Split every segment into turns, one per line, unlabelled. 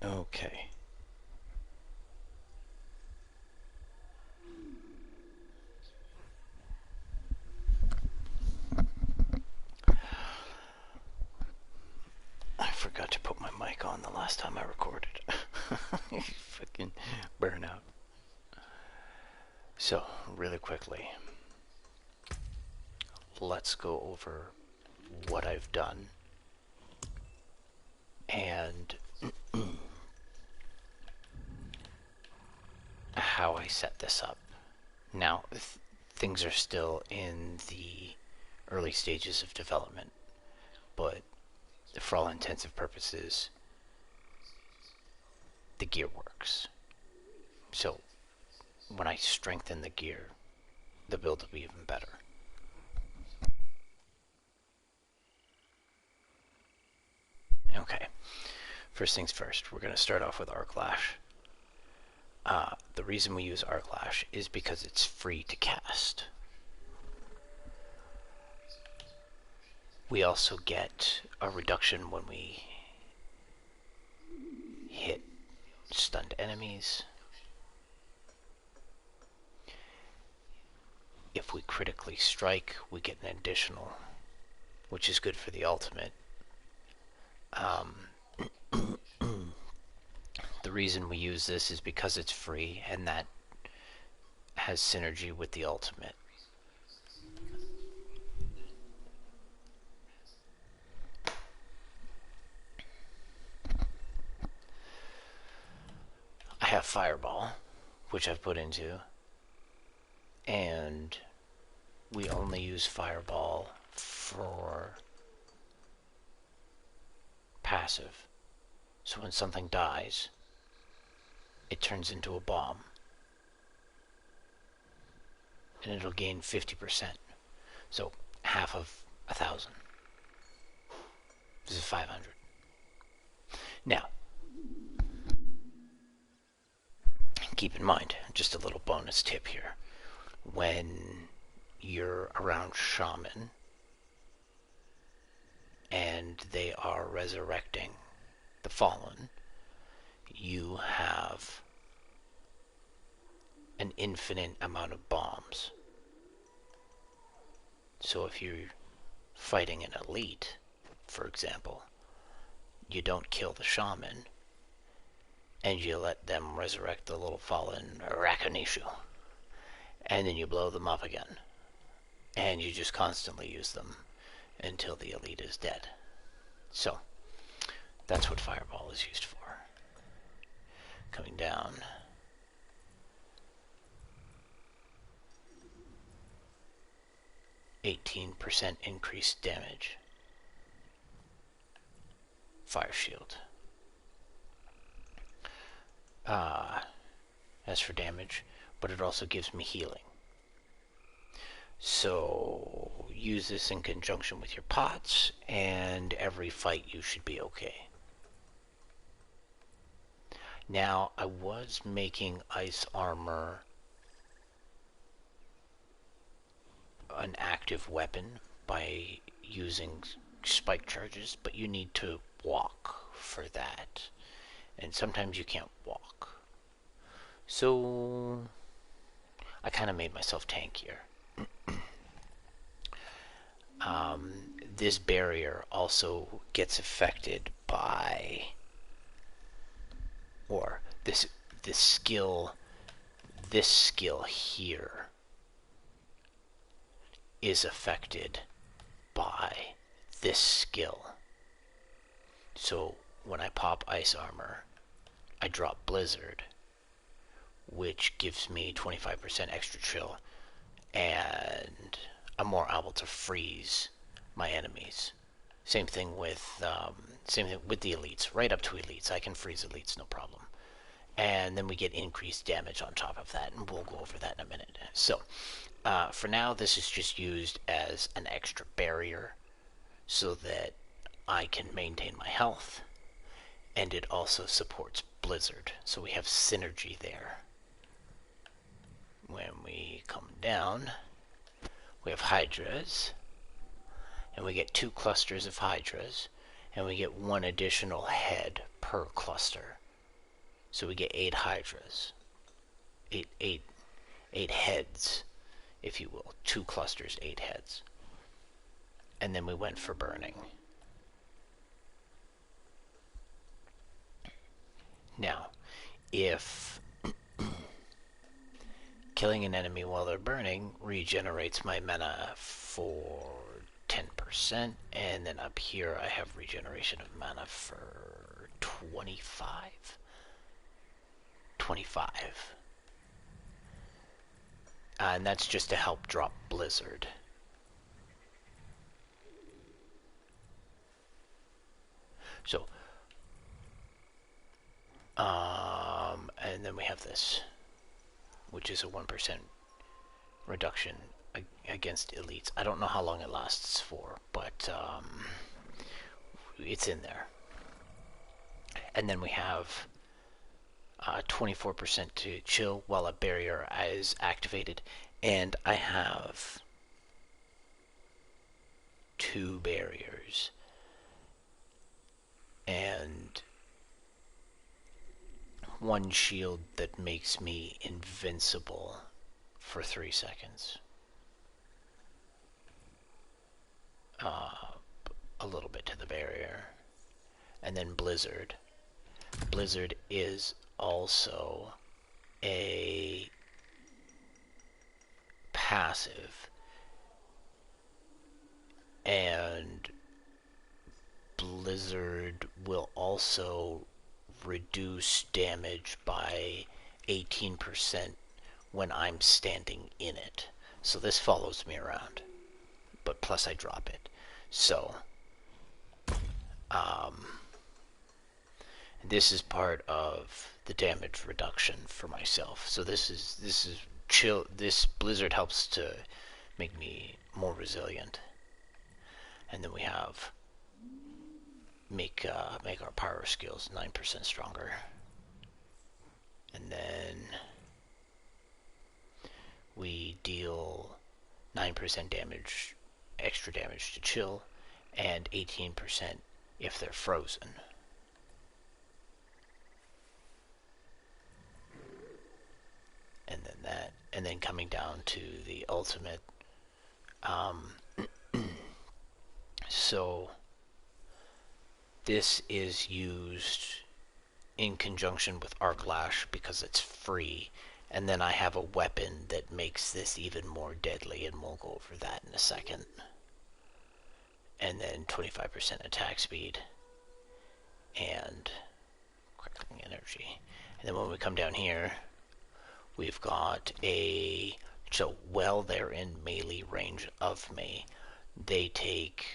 Okay. I forgot to put my mic on the last time I recorded. Fucking burnout. So, really quickly, let's go over what I've done and how I set this up. Now, things are still in the early stages of development, but for all intensive purposes, the gear works. So, when I strengthen the gear, the build will be even better. Okay, first things first, we're going to start off with Arc Lash. The reason we use Arc Lash is because it's free to cast. We also get a reduction when we hit stunned enemies. If we critically strike, we get an additional, which is good for the ultimate. The reason we use this is because it's free, and that has synergy with the ultimate. I have Fireball, which I've put into, and we only use Fireball for passive. So when something dies, it turns into a bomb. And it'll gain 50%. So half of 1,000. This is 500. Now, keep in mind, just a little bonus tip here. When you're around Shaman and they are resurrecting the fallen, you have an infinite amount of bombs. So if you're fighting an elite, for example, you don't kill the shaman, and you let them resurrect the little fallen aP-Neeco, and then you blow them up again, and you just constantly use them until the elite is dead. So that's what Fireball is used for. Coming down, %18 increased damage. Fire shield. As for damage, but it also gives me healing. So use this in conjunction with your pots, and every fight you should be okay. Now, I was making ice armor an active weapon by using spike charges, but you need to walk for that, and sometimes you can't walk. So I kind of made myself tankier. This barrier also gets affected by, or this skill here is affected by this skill. So when I pop ice armor, I drop blizzard, which gives me 25% extra chill, and I'm more able to freeze my enemies. Same thing with the elites. Right up to elites, I can freeze elites, no problem. And then we get increased damage on top of that, and we'll go over that in a minute. So, for now, this is just used as an extra barrier so that I can maintain my health, and it also supports blizzard, so we have synergy there. When we come down, we have hydras, and we get 2 clusters of hydras, and we get 1 additional head per cluster. So we get 8 hydras. Eight heads, if you will. 2 clusters, 8 heads. And then we went for burning. Now, if killing an enemy while they're burning regenerates my mana for 10%, and then up here I have regeneration of mana for 25. And that's just to help drop Blizzard. So, and then we have this, which is a 1% reduction against elites. I don't know how long it lasts for, but it's in there. And then we have 24% to chill while a barrier is activated. And I have 2 barriers. And 1 shield that makes me invincible for 3 seconds. A little bit to the barrier. And then Blizzard. Blizzard is also a passive, and Blizzard will also reduce damage by 18% when I'm standing in it. So this follows me around, but plus I drop it. So this is part of the damage reduction for myself. So this is chill. This Blizzard helps to make me more resilient. And then we have make our power skills 9% stronger. And then we deal 9% damage, extra damage to chill, and 18% if they're frozen. And then that, and then coming down to the ultimate. So this is used in conjunction with Arc Lash because it's free, and then I have a weapon that makes this even more deadly, and we'll go over that in a second. And then 25% attack speed and crackling energy. And then when we come down here, we've got a, so while they're in melee range of me, they take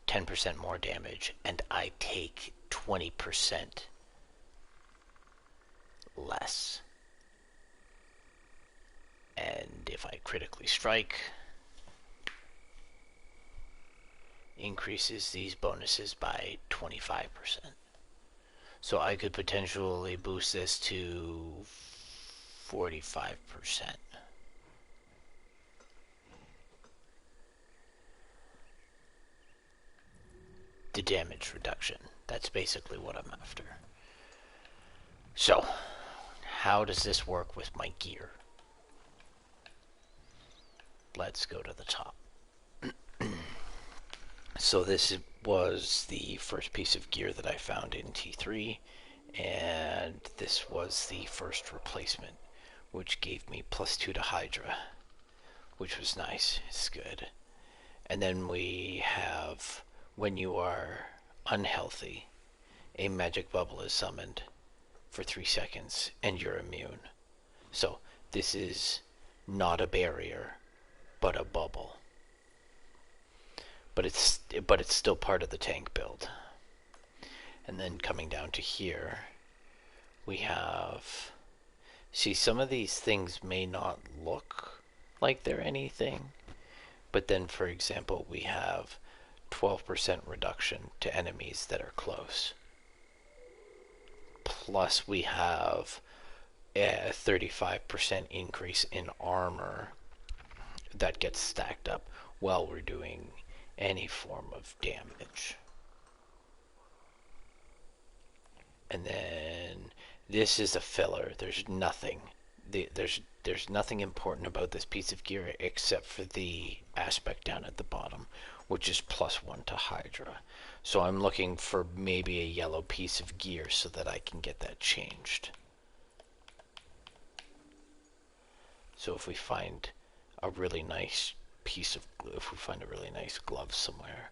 10% more damage, and I take 20% less. And if I critically strike, increases these bonuses by 25%. So I could potentially boost this to 45%. The damage reduction. That's basically what I'm after. So, how does this work with my gear? Let's go to the top. So this was the first piece of gear that I found in T3, and this was the first replacement, which gave me +2 to Hydra, which was nice. It's good. And then we have, when you are unhealthy, a magic bubble is summoned for 3 seconds, and you're immune. So this is not a barrier, but a bubble. But it's still part of the tank build. And then coming down to here, we have, see, some of these things may not look like they're anything, but then, for example, we have 12% reduction to enemies that are close. Plus we have a 35% increase in armor that gets stacked up while we're doing any form of damage. And then this is a filler. There's nothing important about this piece of gear except for the aspect down at the bottom, which is +1 to Hydra. So I'm looking for maybe a yellow piece of gear so that I can get that changed. So if we find a really nice glove somewhere,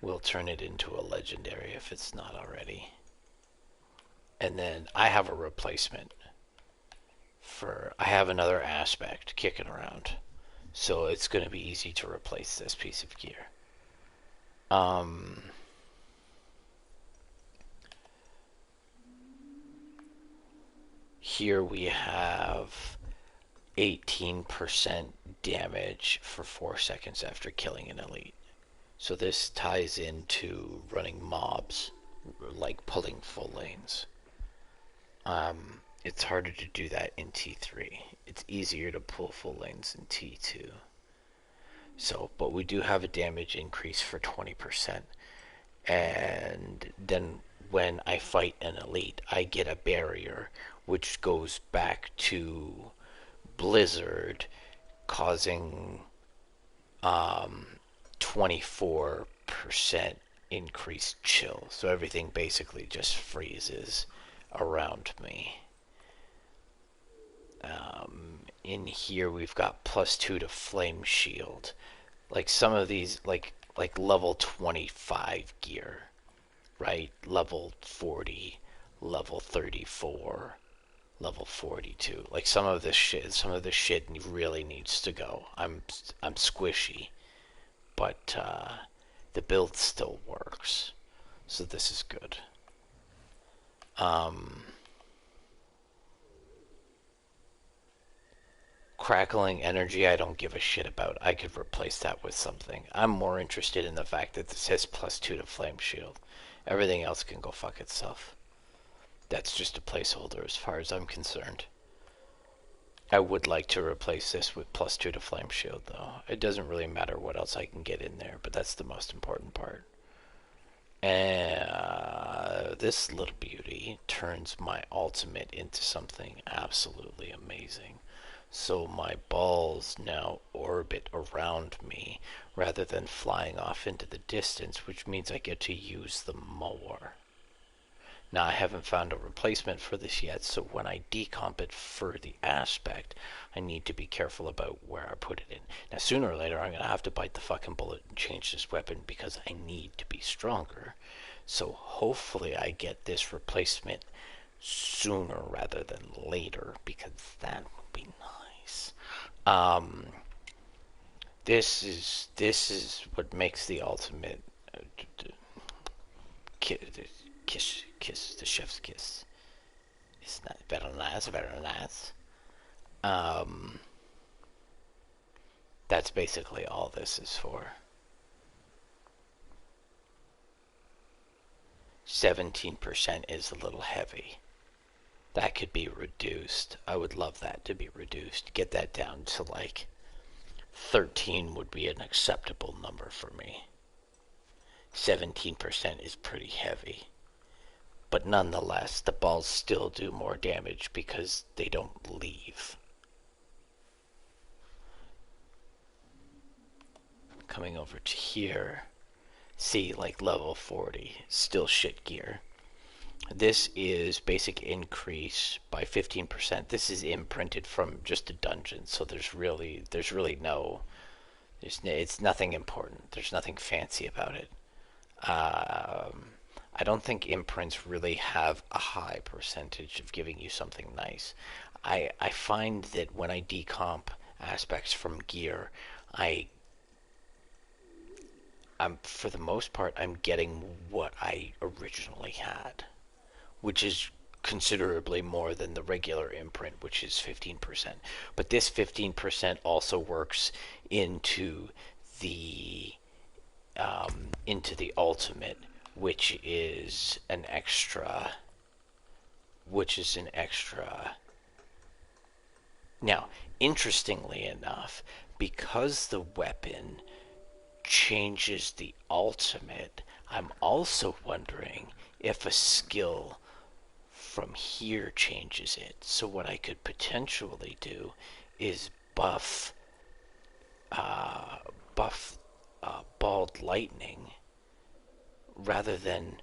we'll turn it into a legendary if it's not already. And then I have a replacement I have another aspect kicking around. So it's going to be easy to replace this piece of gear. Here we have 18% damage for 4 seconds after killing an elite. So this ties into running mobs, like pulling full lanes. It's harder to do that in T3. It's easier to pull full lanes in T2. So, but we do have a damage increase for 20%. And then when I fight an elite, I get a barrier, which goes back to Blizzard, causing 24% increased chill. So everything basically just freezes around me. In here we've got +2 to flame shield. Like some of these, like level 25 gear, right? Level 40, level 34, level 42. Like some of this shit really needs to go. I'm squishy, but the build still works, so this is good. Crackling energy, I don't give a shit about. I could replace that with something. I'm more interested in the fact that this has +2 to flame shield. Everything else can go fuck itself. That's just a placeholder as far as I'm concerned. I would like to replace this with +2 to flame shield though. It doesn't really matter what else I can get in there, but that's the most important part. And this little beauty turns my ultimate into something absolutely amazing. So my balls now orbit around me rather than flying off into the distance, which means I get to use them more. Now I haven't found a replacement for this yet, so when I decomp it for the aspect, I need to be careful about where I put it in. Now sooner or later I'm going to have to bite the fucking bullet and change this weapon because I need to be stronger. So hopefully I get this replacement sooner rather than later, because that would be nice. This is what makes the ultimate kiss the chef's kiss. It's not very nice. That's basically all this is for. 17% is a little heavy. That could be reduced. I would love that to be reduced. Get that down to like 13 would be an acceptable number for me. 17% is pretty heavy. But nonetheless, the balls still do more damage because they don't leave. Coming over to here, see, like level 40, still shit gear. This is basic increase by 15%. This is imprinted from just a dungeon, so there's really no, it's nothing important. There's nothing fancy about it. I don't think imprints really have a high percentage of giving you something nice. I find that when I decomp aspects from gear, I'm for the most part I'm getting what I originally had, which is considerably more than the regular imprint, which is 15%. But this 15% also works into the ultimate, which is an extra. Now, interestingly enough, because the weapon changes the ultimate, I'm also wondering if a skill from here changes it. So what I could potentially do is buff bald lightning rather than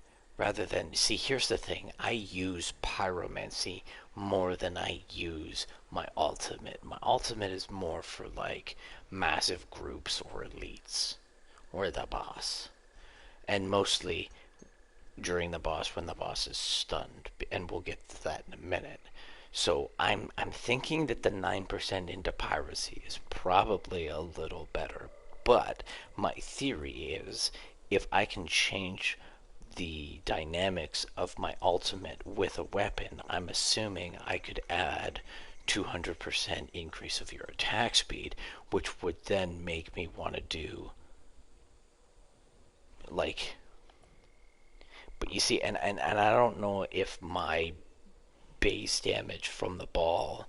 see, here's the thing, I use pyromancy more than I use my ultimate. My ultimate is more for like massive groups or elites or the boss, and mostly during the boss when the boss is stunned, and we'll get to that in a minute. So I'm thinking that the 9% into piracy is probably a little better, but my theory is if I can change the dynamics of my ultimate with a weapon, I'm assuming I could add 200% increase of your attack speed, which would then make me want to do like, but you see, and I don't know if my base damage from the ball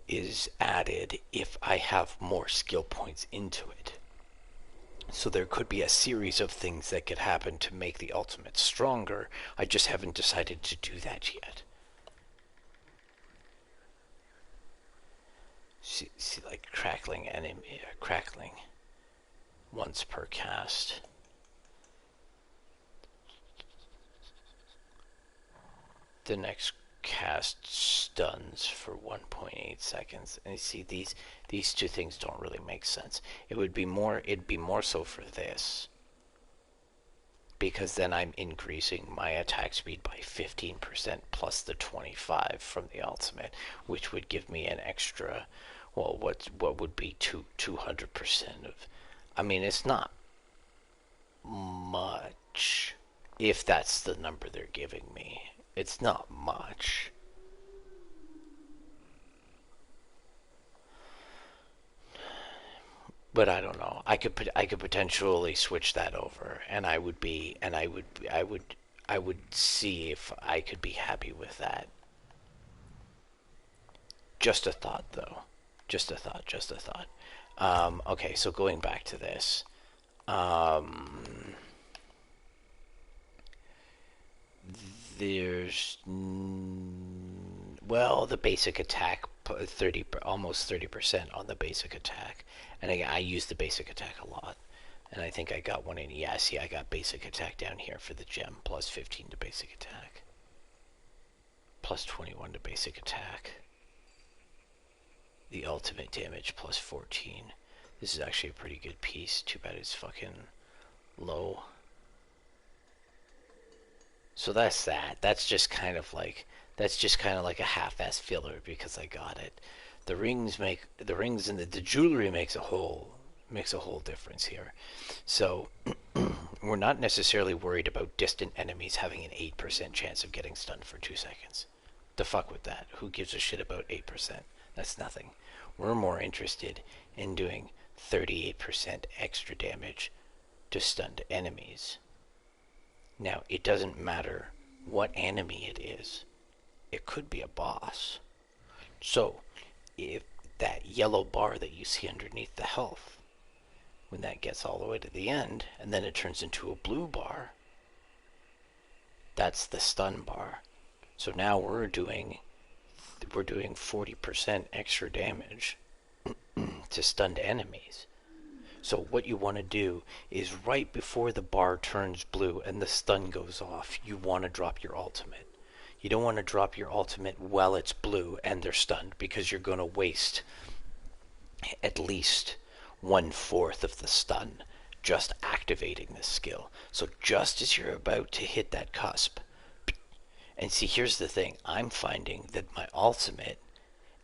is added if I have more skill points into it. So there could be a series of things that could happen to make the ultimate stronger. I just haven't decided to do that yet. See like crackling enemy, crackling once per cast. The next cast stuns for 1.8 seconds, and you see these two things don't really make sense. It'd be more so for this, because then I'm increasing my attack speed by 15% plus the 25 from the ultimate, which would give me an extra, well, what would be 200% of, I mean, it's not much if that's the number they're giving me. It's not much. But I don't know. I could potentially switch that over, and I would see if I could be happy with that. Just a thought, though. Just a thought. Okay, so going back to this. There's, well, the basic attack, almost 30% on the basic attack, and I use the basic attack a lot, and I think I got one in, yeah, see, I got basic attack down here for the gem, plus 15 to basic attack, plus 21 to basic attack, the ultimate damage plus 14. This is actually a pretty good piece. Too bad it's fucking low. So that's that. That's just kind of like a half-ass filler because I got it. The rings and the jewelry makes a whole difference here. So we're not necessarily worried about distant enemies having an 8% chance of getting stunned for 2 seconds. The fuck with that. Who gives a shit about 8%? That's nothing. We're more interested in doing 38% extra damage to stunned enemies. Now, it doesn't matter what enemy it is. It could be a boss. So, if that yellow bar that you see underneath the health, when that gets all the way to the end, and then it turns into a blue bar, that's the stun bar. So now we're doing 40% extra damage to stunned enemies. So what you want to do is right before the bar turns blue and the stun goes off, you want to drop your ultimate. You don't want to drop your ultimate while it's blue and they're stunned, because you're going to waste at least 1/4 of the stun just activating this skill. So just as you're about to hit that cusp, and see, here's the thing, I'm finding that my ultimate,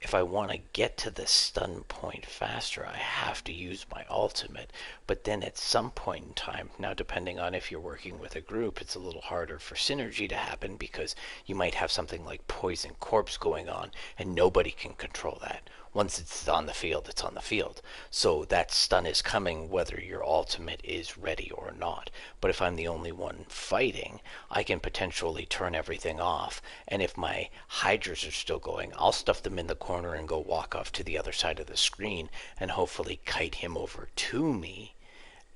if I want to get to the stun point faster, I have to use my ultimate. But then at some point in time, now depending on if you're working with a group, it's a little harder for synergy to happen, because you might have something like Poison Corpse going on, and nobody can control that. Once it's on the field, it's on the field. So that stun is coming whether your ultimate is ready or not. But if I'm the only one fighting, I can potentially turn everything off. And if my Hydras are still going, I'll stuff them in the corner and go walk off to the other side of the screen and hopefully kite him over to me.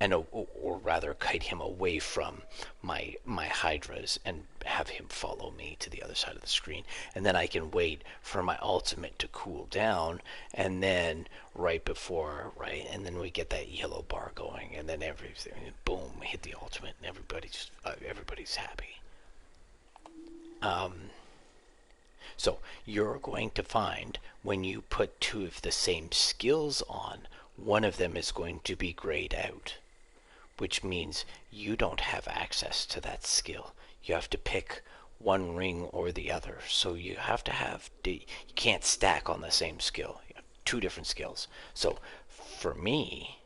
and or rather kite him away from my hydras and have him follow me to the other side of the screen, and then I can wait for my ultimate to cool down, and then and then we get that yellow bar going, and then everything, boom, hit the ultimate, and everybody's happy. So you're going to find when you put two of the same skills on, one of them is going to be grayed out, which means you don't have access to that skill. You have to pick one ring or the other. So you have to you can't stack on the same skill. You have two different skills. So for me,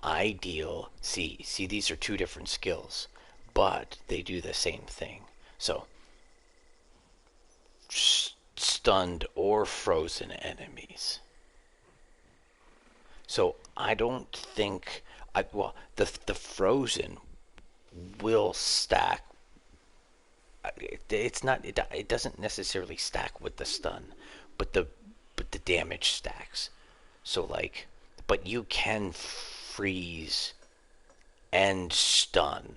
I deal, see these are two different skills, but they do the same thing. So stunned or frozen enemies. So I don't think the frozen will stack. It doesn't necessarily stack with the stun, but the damage stacks. So like, but you can freeze and stun.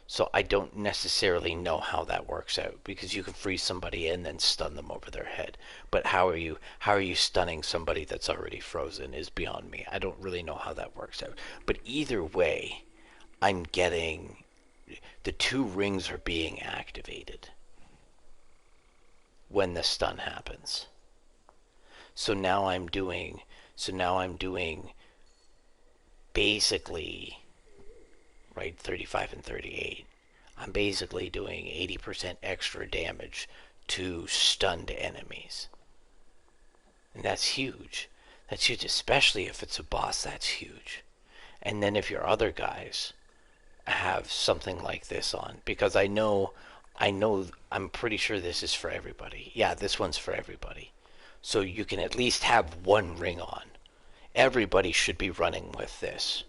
So I don't necessarily know how that works out, because you can freeze somebody and then stun them over their head. But how are you stunning somebody that's already frozen is beyond me. I don't really know how that works out. But either way, I'm getting the two rings are being activated when the stun happens. So now I'm doing basically, right, 35 and 38. I'm basically doing 80% extra damage to stunned enemies. And that's huge. That's huge, especially if it's a boss. That's huge. And then if your other guys have something like this on, because I'm pretty sure this is for everybody. Yeah, this one's for everybody. So you can at least have one ring on. Everybody should be running with this.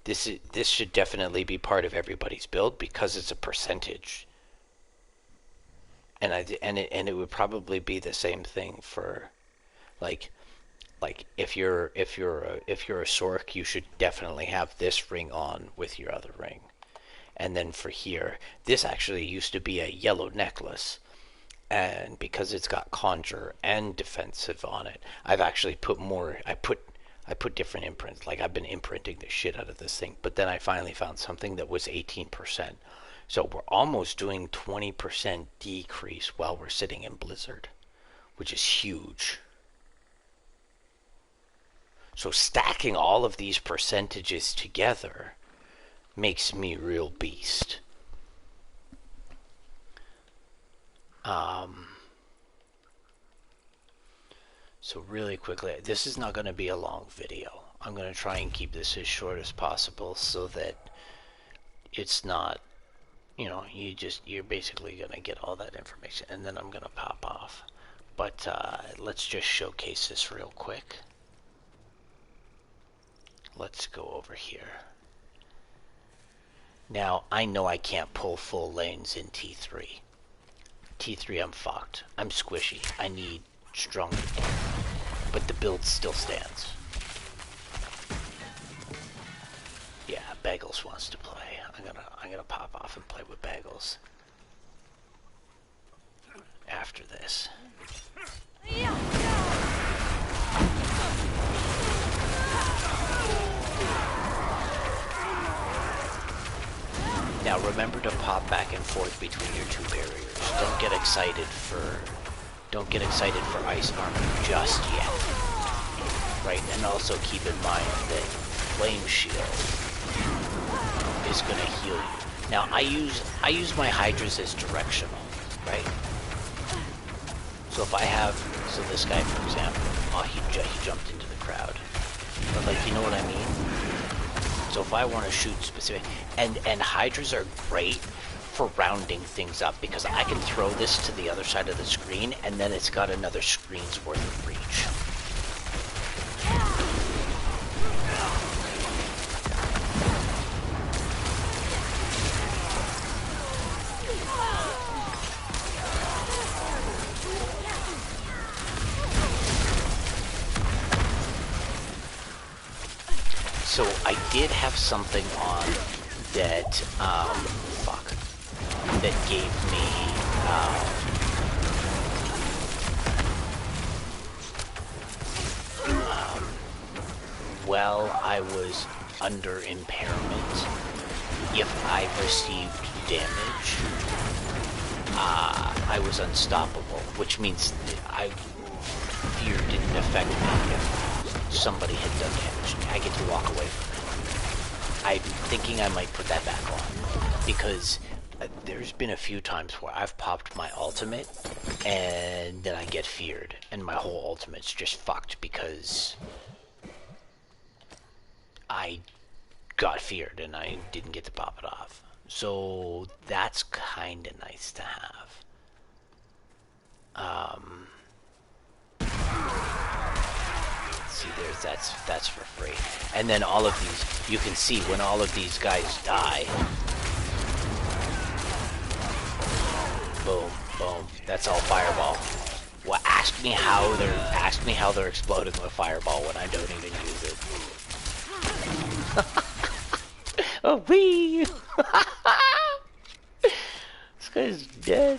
This should definitely be part of everybody's build, because it's a percentage. And it would probably be the same thing for like if you're a Sorc, you should definitely have this ring on with your other ring. And then for here, this actually used to be a yellow necklace, and because it's got conjure and defensive on it, I've actually put more. I put different imprints. Like, I've been imprinting the shit out of this thing, but then I finally found something that was 18%. So we're almost doing 20% decrease while we're sitting in Blizzard, which is huge. So stacking all of these percentages together makes me a real beast. So really quickly, this is not going to be a long video. I'm going to try and keep this as short as possible so that it's not, you're basically going to get all that information, and then I'm going to pop off. But let's just showcase this real quick. Let's go over here. Now, I know I can't pull full lanes in T3. T3, I'm fucked. I'm squishy. I need stronger. But the build still stands. Yeah, Bagels wants to play. I'm gonna pop off and play with Bagels after this. Now remember to pop back and forth between your two barriers. Don't get excited for ice armor just yet. Right, and also keep in mind that Flame Shield is gonna heal you. Now I use my Hydras as directional, right? So if I have, this guy for example, he jumped into the crowd. But like, you know what I mean? So if I want to shoot specific, and Hydras are great for rounding things up, because I can throw this to the other side of the screen, and then it's got another screen's worth of reach. So I did have something on that, fuck, that gave me, while I was under impairment, if I received damage, I was unstoppable, which means fear didn't affect me if somebody had done damage to me. I get to walk away from it. I'm thinking I might put that back on, because there's been a few times where I've popped my ultimate, and then I get feared, and my whole ultimate's just fucked because I got feared and I didn't get to pop it off. So that's kind of nice to have. See, that's for free. And then all of these, you can see when all of these guys die. Boom, boom. That's all fireball. Well, ask me how they're exploding with fireball when I don't even use it. Oh, wee! This guy's dead.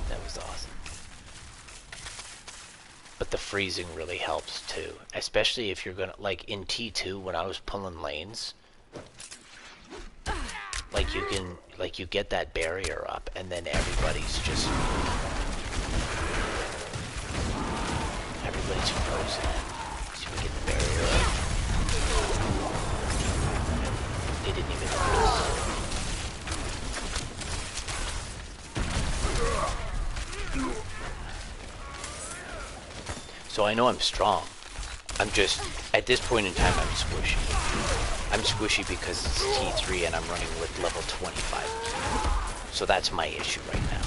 That was awesome. But the freezing really helps too, especially if you're gonna, like in T2 when I was pulling lanes, like you get that barrier up and then everybody's frozen. So we get the barrier up. They didn't even notice. So I know I'm strong. I'm just, at this point in time, I'm squishy. I'm squishy because it's T3 and I'm running with level 25. So that's my issue right now.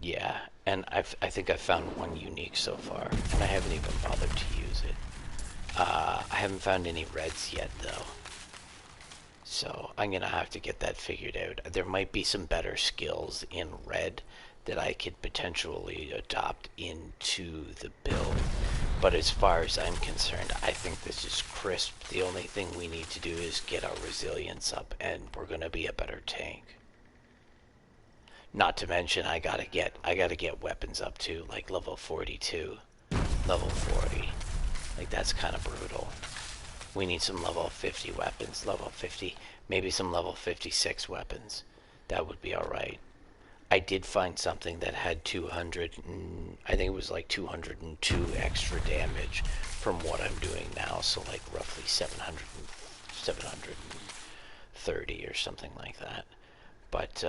Yeah, and I think I've found one unique so far, and I haven't even bothered to use it. I haven't found any reds yet, though. So I'm gonna have to get that figured out. There might be some better skills in red that I could potentially adopt into the build. But as far as I'm concerned, I think this is crisp. The only thing we need to do is get our resilience up, and we're gonna be a better tank. Not to mention, I gotta get weapons up to like level 42, level 40. Like that's kind of brutal. We need some level 50 weapons, level 50, maybe some level 56 weapons. That would be all right. I did find something that had 200, I think it was like 202 extra damage from what I'm doing now. So like roughly 730 or something like that. But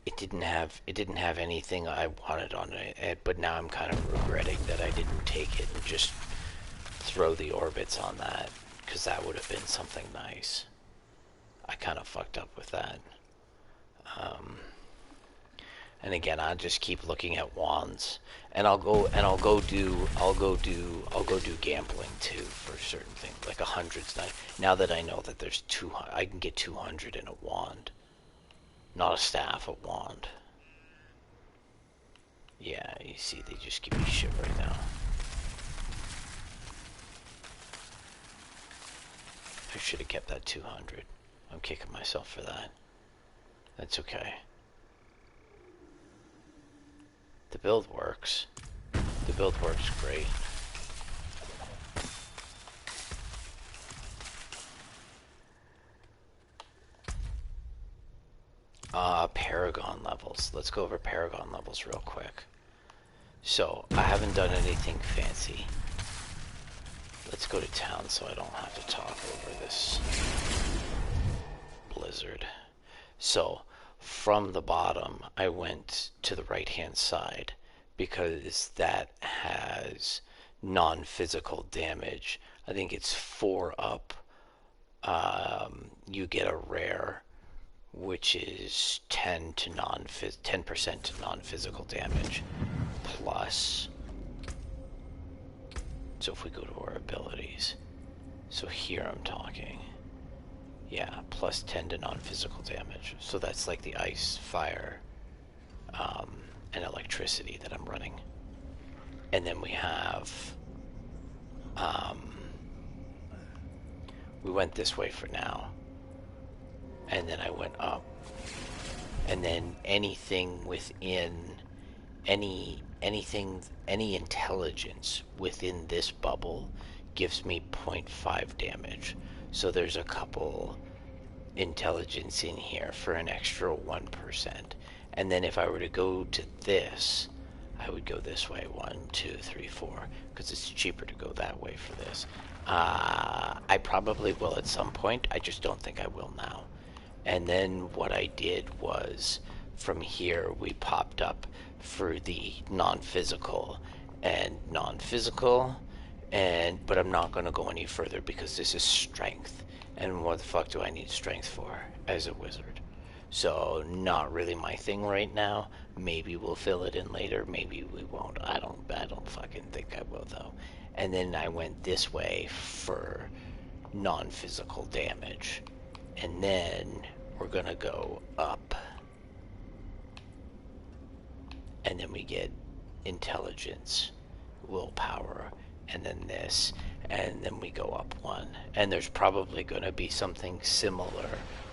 it didn't have anything I wanted on it, but now I'm kind of regretting that I didn't take it and just throw the orbits on that, because that would have been something nice. I kind of fucked up with that. And again, I just keep looking at wands, and I'll go do gambling too for certain things, like 100's nice. Now that I know that there's 200, I can get 200 in a wand. Not a staff, a wand. Yeah, you see, they just give me shit right now. I should have kept that 200. I'm kicking myself for that. That's okay. The build works. The build works great. Paragon levels. Let's go over Paragon levels real quick. So, I haven't done anything fancy. Let's go to town so I don't have to talk over this blizzard. So, from the bottom, I went to the right-hand side because that has non-physical damage. I think it's 4 up. You get a rare, which is 10% to non-physical damage, plus. So if we go to our abilities, So here I'm talking. Yeah, plus 10 to non-physical damage. So that's like the ice, fire, and electricity that I'm running. And then we have... we went this way for now. And then I went up. And then anything within... Any intelligence within this bubble gives me 0.5 damage. So there's a couple intelligence in here for an extra 1%. And then if I were to go to this, I would go this way. 1, 2, 3, 4, because it's cheaper to go that way for this. I probably will at some point. I just don't think I will now. And then what I did was, from here we popped up for the non-physical and non-physical, but I'm not going to go any further because this is strength, and what the fuck do I need strength for as a wizard? So not really my thing right now. Maybe we'll fill it in later, maybe we won't. I don't fucking think I will though. And then I went this way for non-physical damage, and then we're gonna go up, and then we get intelligence, willpower, and then this, and then we go up 1. And there's probably going to be something similar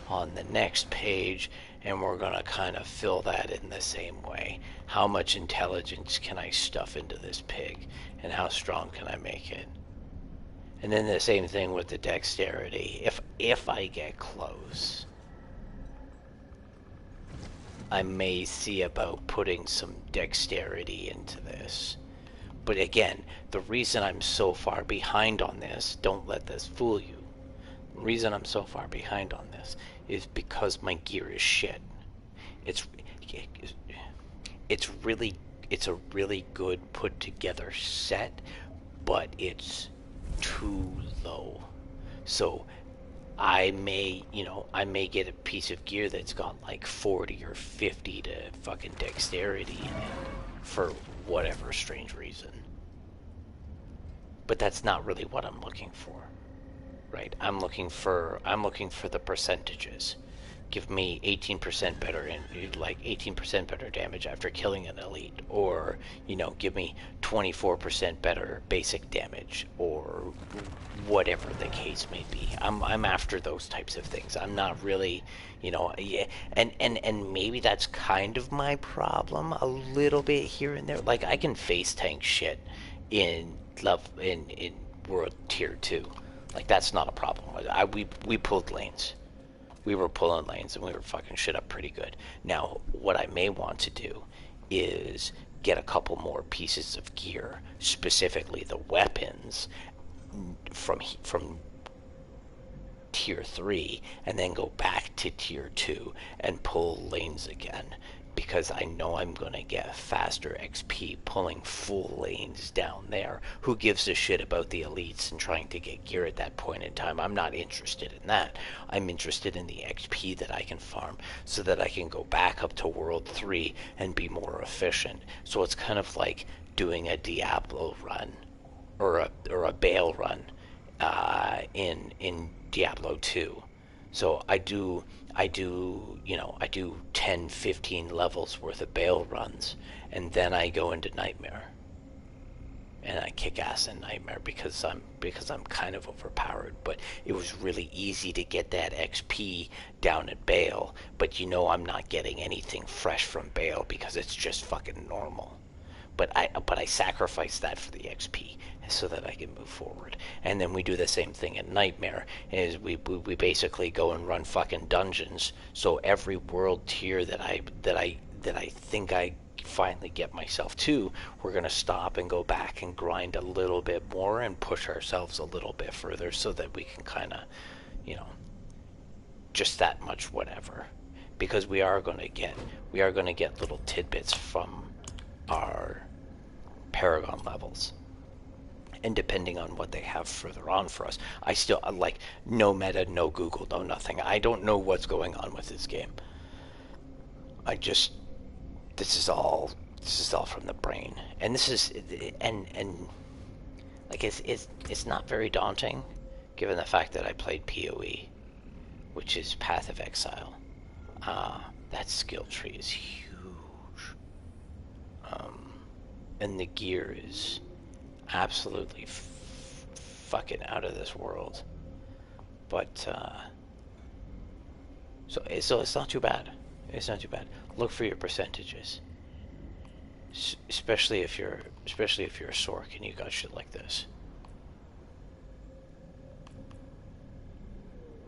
on the next page, and we're going to kind of fill that in the same way. How much intelligence can I stuff into this pig, and how strong can I make it? And then the same thing with the dexterity. If I get close, I may see about putting some dexterity into this. But again, the reason I'm so far behind on this, don't let this fool you. The reason I'm so far behind on this is because my gear is shit. It's a really good put together set, but it's too low. So I may get a piece of gear that's got like 40 or 50 to fucking dexterity in it for whatever strange reason. But that's not really what I'm looking for, right? I'm looking for the percentages. Give me 18% better and like 18% better damage after killing an elite, or give me 24% better basic damage, or whatever the case may be. I'm after those types of things. I'm not really, yeah, and maybe that's kind of my problem a little bit here and there. Like I can face tank shit in World Tier 2. Like that's not a problem. We pulled lanes. We were pulling lanes and we were fucking shit up pretty good. Now, what I may want to do is get a couple more pieces of gear, specifically the weapons, from Tier 3, and then go back to Tier 2 and pull lanes again. Because I know I'm going to get faster XP pulling full lanes down there. Who gives a shit about the elites and trying to get gear at that point in time? I'm not interested in that. I'm interested in the XP that I can farm so that I can go back up to World 3 and be more efficient. So it's kind of like doing a Diablo run or a Bale run in Diablo 2. So I do 10, 15 levels worth of Bale runs, and then I go into Nightmare. And I kick ass in Nightmare because I'm kind of overpowered, but it was really easy to get that XP down at Bale, but I'm not getting anything fresh from Bale because it's just fucking normal. But I sacrifice that for the XP so that I can move forward. And then we do the same thing in Nightmare, is we basically go and run fucking dungeons. So every world tier that I think I finally get myself to, we're gonna stop and go back and grind a little bit more and push ourselves a little bit further so that we can kind of, just that much whatever. Because we are gonna get little tidbits from our Paragon levels, and depending on what they have further on for us, I still like no meta, no Google, no nothing. I don't know what's going on with this game. This is all from the brain, and this is and like it's not very daunting given the fact that I played PoE, which is Path of Exile. That skill tree is huge. And the gear is absolutely fucking out of this world. But, so it's not too bad. It's not too bad. Look for your percentages. Especially if you're a Sorc and you got shit like this.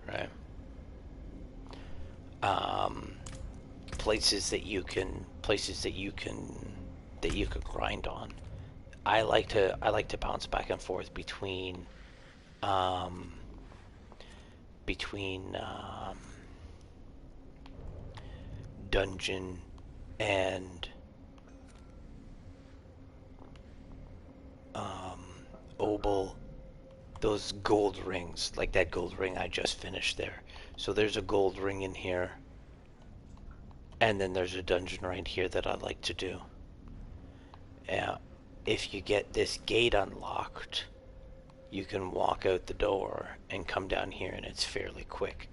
Right? Places that you can grind on. I like to bounce back and forth between dungeon and obol. Those gold rings, like that gold ring I just finished there. So there's a gold ring in here, and then there's a dungeon right here that I like to do. If you get this gate unlocked, you can walk out the door and come down here, and it's fairly quick.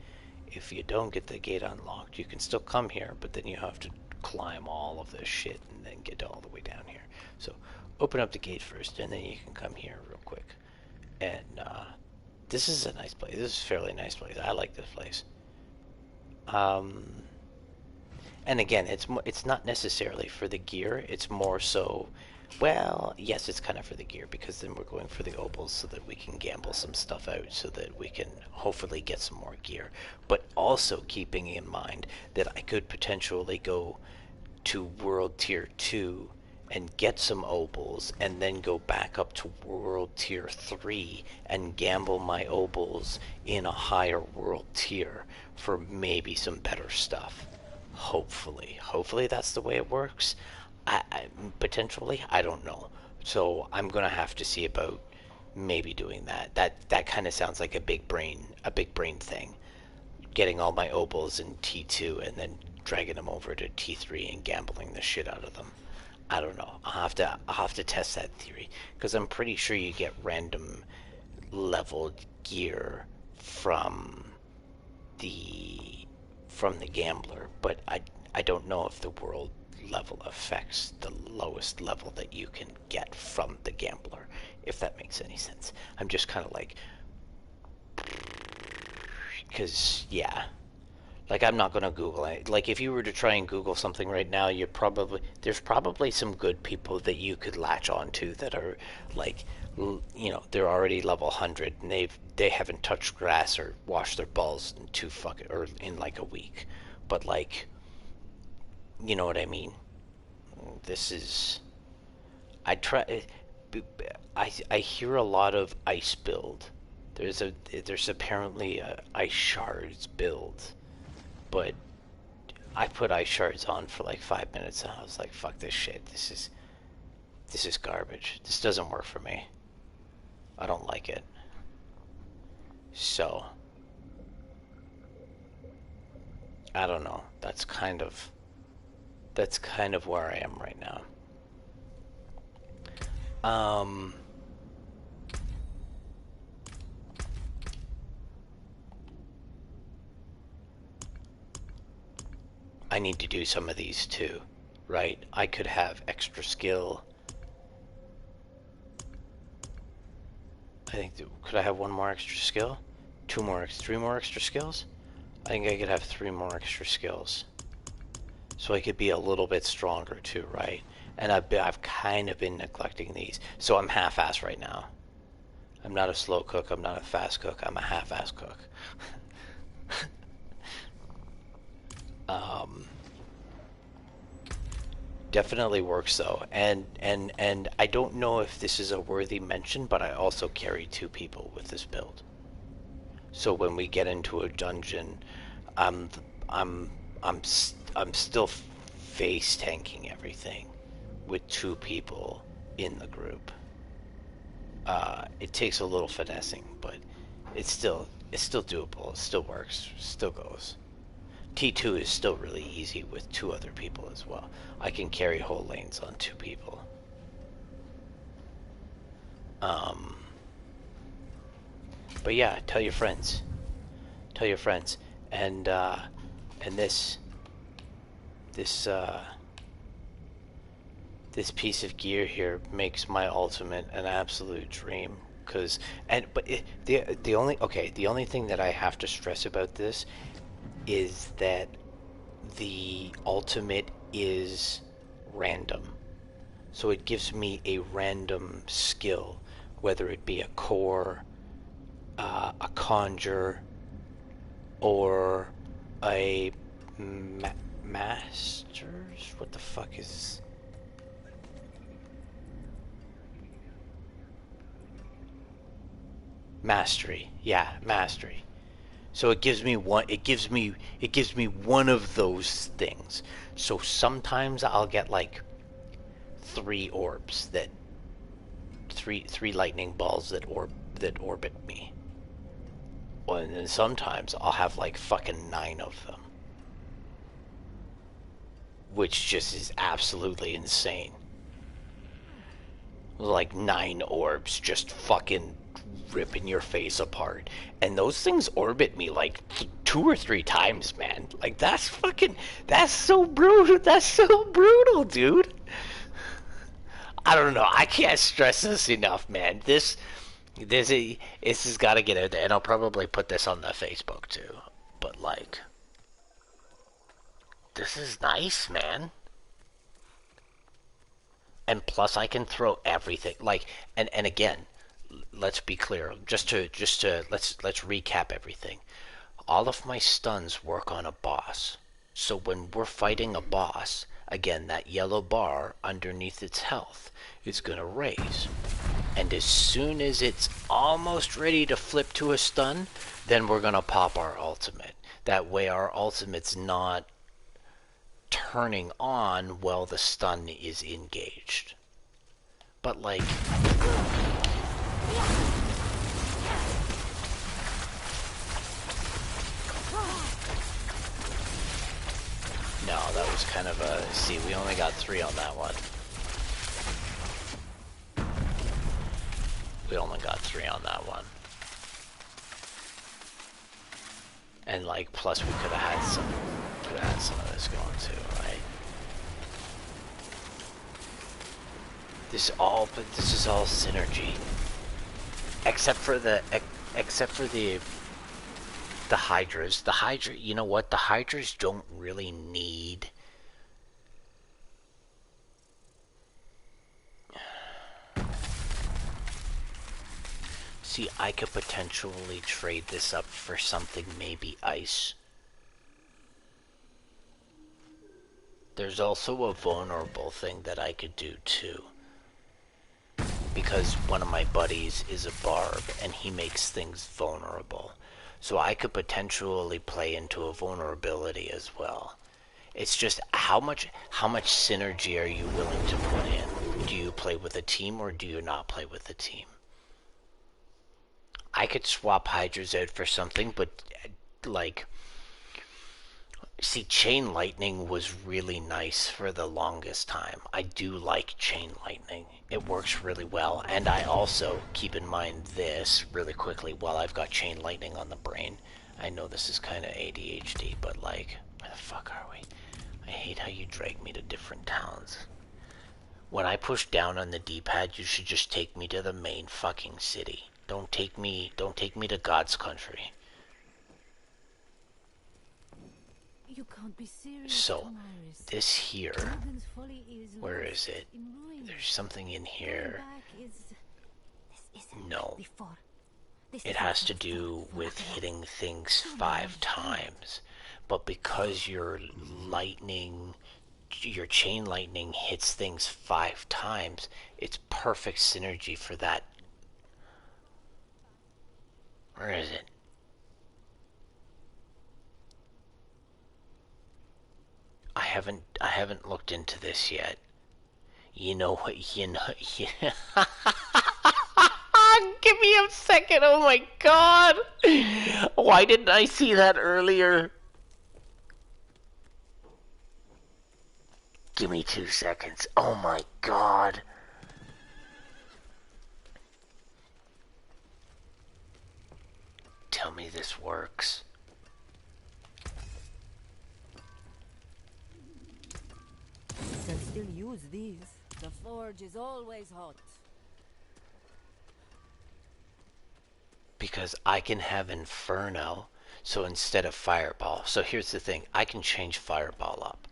If you don't get the gate unlocked, you can still come here, but then you have to climb all of this shit and then get all the way down here. So open up the gate first, and then you can come here real quick. And this is a nice place. This is a fairly nice place. I like this place. And again, it's not necessarily for the gear. It's more so, well, yes, it's kind of for the gear, because then we're going for the obols so that we can gamble some stuff out so that we can hopefully get some more gear. But also keeping in mind that I could potentially go to World Tier 2 and get some obols and then go back up to World Tier 3 and gamble my obols in a higher world tier for maybe some better stuff. Hopefully that's the way it works. Potentially, I don't know. So I'm gonna have to see about maybe doing that. That kind of sounds like a big brain thing. Getting all my obols in T2 and then dragging them over to T3 and gambling the shit out of them. I don't know. I'll have to test that theory, because I'm pretty sure you get random leveled gear from the gambler, but I don't know if the world level affects the lowest level that you can get from the gambler, if that makes any sense. I'm just kind of like, because yeah, like I'm not gonna Google it. Like if you were to try and Google something right now, there's probably some good people that you could latch on to that are like, you know, they're already level 100 and they haven't touched grass or washed their balls in like a week. But like, you know what I mean? This is, I hear a lot of ice build. There's apparently a ice shards build, but I put ice shards on for like 5 minutes and I was like, fuck this shit. This is garbage. This doesn't work for me. I don't like it. So I don't know. That's kind of where I am right now. I need to do some of these too, right? I could have extra skill. I think, could I have one more extra skill? Three more extra skills? I think I could have 3 more extra skills. So I could be a little bit stronger too, right? And I've kind of been neglecting these. So I'm half-assed right now. I'm not a slow cook, I'm not a fast cook, I'm a half-assed cook. Definitely works though, and I don't know if this is a worthy mention, but I also carry 2 people with this build. So when we get into a dungeon, I'm still face tanking everything with 2 people in the group. It takes a little finessing, but it's still doable. It still works. Still goes. T2 is still really easy with 2 other people as well. I can carry whole lanes on 2 people. But But yeah, tell your friends. Tell your friends. And this this piece of gear here makes my ultimate an absolute dream. The only thing that I have to stress about this is that the ultimate is random. So it gives me a random skill, whether it be a core, a conjure, or a masters? What the fuck is... Mastery. Yeah, mastery. So it gives me one of those things. So sometimes I'll get like three orbs that three lightning balls that orbit me. And then sometimes I'll have like fucking 9 of them, which just is absolutely insane. Like 9 orbs just fucking ripping your face apart, and those things orbit me like 2 or 3 times, man. Like that's so brutal. That's so brutal, dude. I don't know. I can't stress this enough, man. This has got to get out there, and I'll probably put this on the Facebook too. But like, this is nice, man. And plus, I can throw everything. Like, and again, let's be clear. Just to let's recap everything. All of my stuns work on a boss. So when we're fighting a boss, again, that yellow bar underneath its health is gonna raise. And as soon as it's almost ready to flip to a stun, then we're gonna pop our ultimate. That way our ultimate's not turning on while the stun is engaged. But like... No, that was kind of a... See, we only got 3 on that one. We only got 3 on that one. And like, plus we could have had some of this going too, right? This is all synergy. Except for the Hydras. The Hydra, you know what? The Hydras don't really need... See, I could potentially trade this up for something maybe ice. There's also a vulnerable thing that I could do too. Because one of my buddies is a barb and he makes things vulnerable. So I could potentially play into a vulnerability as well. It's just how much synergy are you willing to put in? Do you play with a team or do you not play with a team? I could swap Hydras out for something, but like... See, Chain Lightning was really nice for the longest time. I do like Chain Lightning. It works really well. And I also, keep in mind this really quickly while I've got Chain Lightning on the brain. I know this is kind of ADHD, but like, where the fuck are we? I hate how you drag me to different towns. When I push down on the D-pad, you should just take me to the main fucking city. Don't take me to God's country.
You can't be serious.
So, this here, where is it? There's something in here. No. It has to do with hitting things 5 times. But because your chain lightning hits things 5 times, it's perfect synergy for that. Where is it? I haven't looked into this yet. You know what? Yeah. Give me a second. Oh my god. Why didn't I see that earlier? Give me 2 seconds. Oh my god. this works.
Can still use these. The forge is always hot.
Because I can have Inferno, so instead of Fireball. So here's the thing, I can change Fireball up.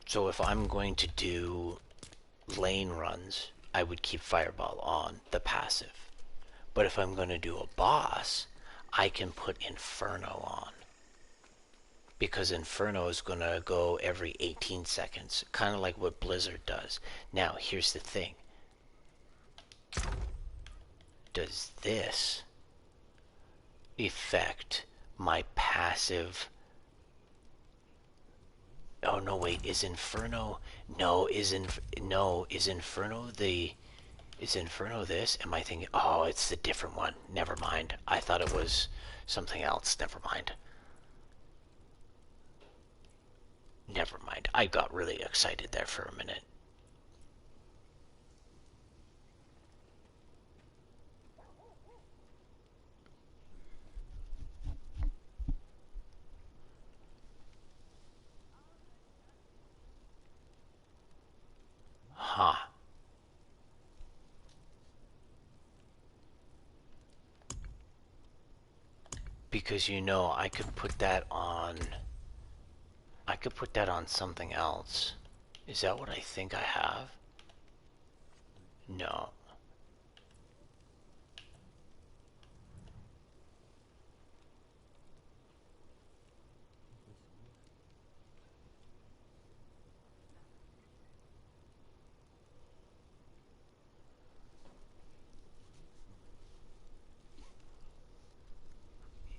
So if I'm going to do lane runs, I would keep Fireball on, the passive. But if I'm going to do a boss, I can put Inferno on. Because Inferno is going to go every 18 seconds, kind of like what Blizzard does. Now, here's the thing. Does this affect my passive? Oh no, wait, is Inferno? No, is Inferno the? Is Inferno this? Am I thinking? Oh, it's the different one. Never mind. I thought it was something else. Never mind. Never mind. I got really excited there for a minute. Huh. Because you know, I could put that on... I could put that on something else. Is that what I think I have? No.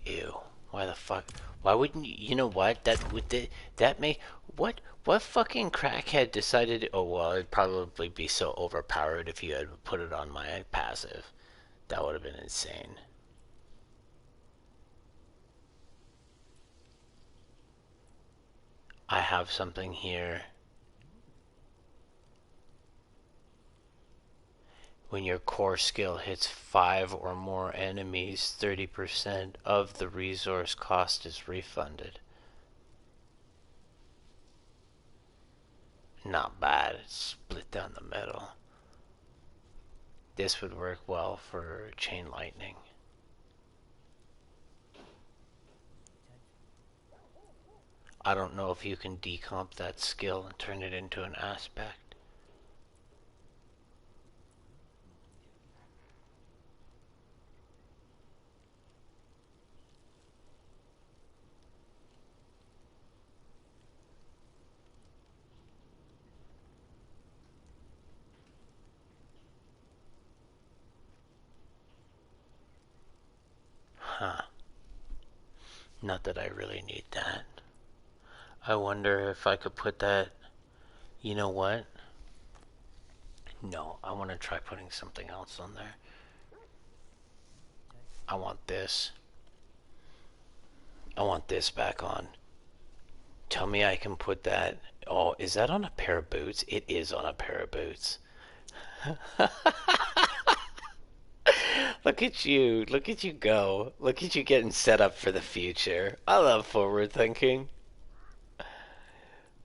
Ew. Why the fuck? Why wouldn't you? You know what? That would that make what fucking crackhead decided? Oh well, it'd probably be so overpowered if you had put it on my passive. That would have been insane. I have something here. When your core skill hits 5 or more enemies, 30% of the resource cost is refunded. Not bad. It's split down the middle. This would work well for chain lightning. I don't know if you can decomp that skill and turn it into an aspect. Huh. Not that I really need that. I wonder if I could put that... You know what? No, I want to try putting something else on there. I want this. I want this back on. Tell me I can put that... Oh, is that on a pair of boots? It is on a pair of boots. Look at you. Look at you go. Look at you getting set up for the future. I love forward thinking.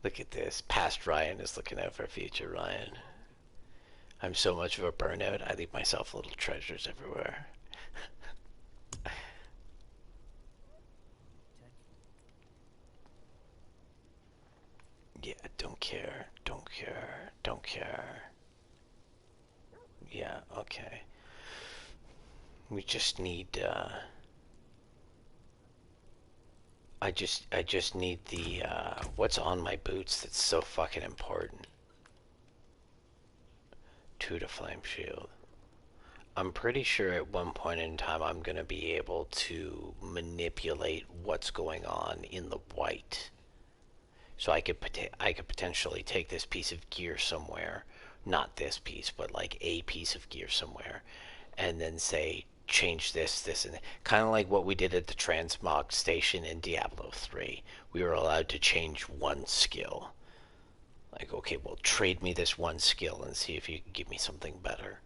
Look at this. Past Ryan is looking out for future Ryan. I'm so much of a burnout, I leave myself little treasures everywhere. Yeah, don't care. Don't care. Don't care. Yeah, okay. We just need, I just need the, what's on my boots that's so fucking important? 2 to flame shield. I'm pretty sure at one point in time I'm gonna be able to manipulate what's going on in the white. So I could potentially take this piece of gear somewhere, not this piece, but like a piece of gear somewhere, and then say change this, and kind of like what we did at the transmog station in Diablo 3. We were allowed to change one skill. Like, okay, well, trade me this one skill and see if you can give me something better.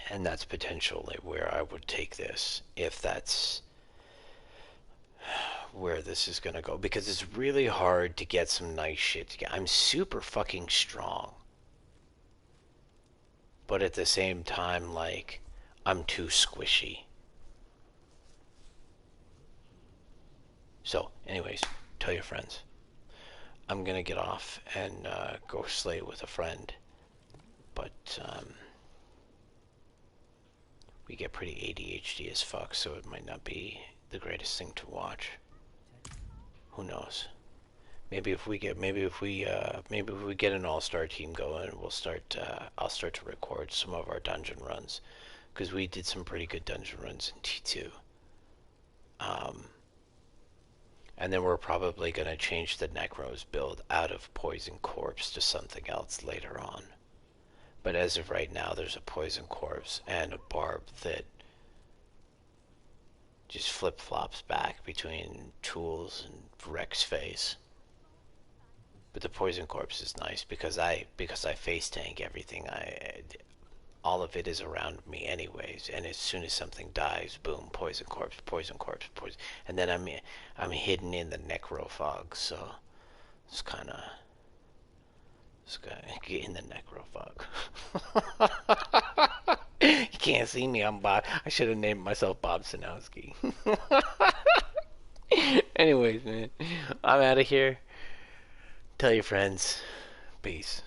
And that's potentially where I would take this, if that's where this is gonna go, because it's really hard to get some nice shit together. I'm super fucking strong, but at the same time, like, I'm too squishy. So, anyways, tell your friends. I'm gonna get off and go slay with a friend, but we get pretty ADHD as fuck, so it might not be the greatest thing to watch. Who knows? Maybe if we get an all-star team going, we'll start. I'll start to record some of our dungeon runs, because we did some pretty good dungeon runs in T2. And then we're probably gonna change the Necros build out of Poison Corpse to something else later on. But as of right now, there's a Poison Corpse and a Barb that just flip-flops back between Tools and Rex Face. But the Poison Corpse is nice because I face tank everything. All of it is around me anyways, and as soon as something dies, boom, Poison Corpse, Poison Corpse, Poison, and then I'm hidden in the Necro Fog, so it's kind of get in the Necro Fog. You can't see me. I'm Bob. I should have named myself Bob Sanowski. Anyways, man, I'm out of here. Tell your friends. Peace.